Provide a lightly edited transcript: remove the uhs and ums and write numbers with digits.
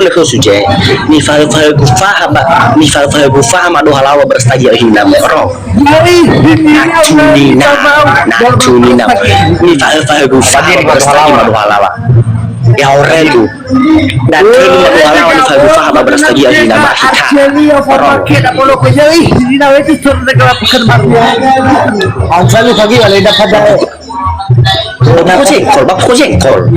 le suje ni fa gufa ma do halawa berstaji hinna mero tunina ni fa gufa berstaji ma do halawa ya orelu dan telu ma do halawa ni fa gufa ma berstaji hinna ma hita Bapak jengkol.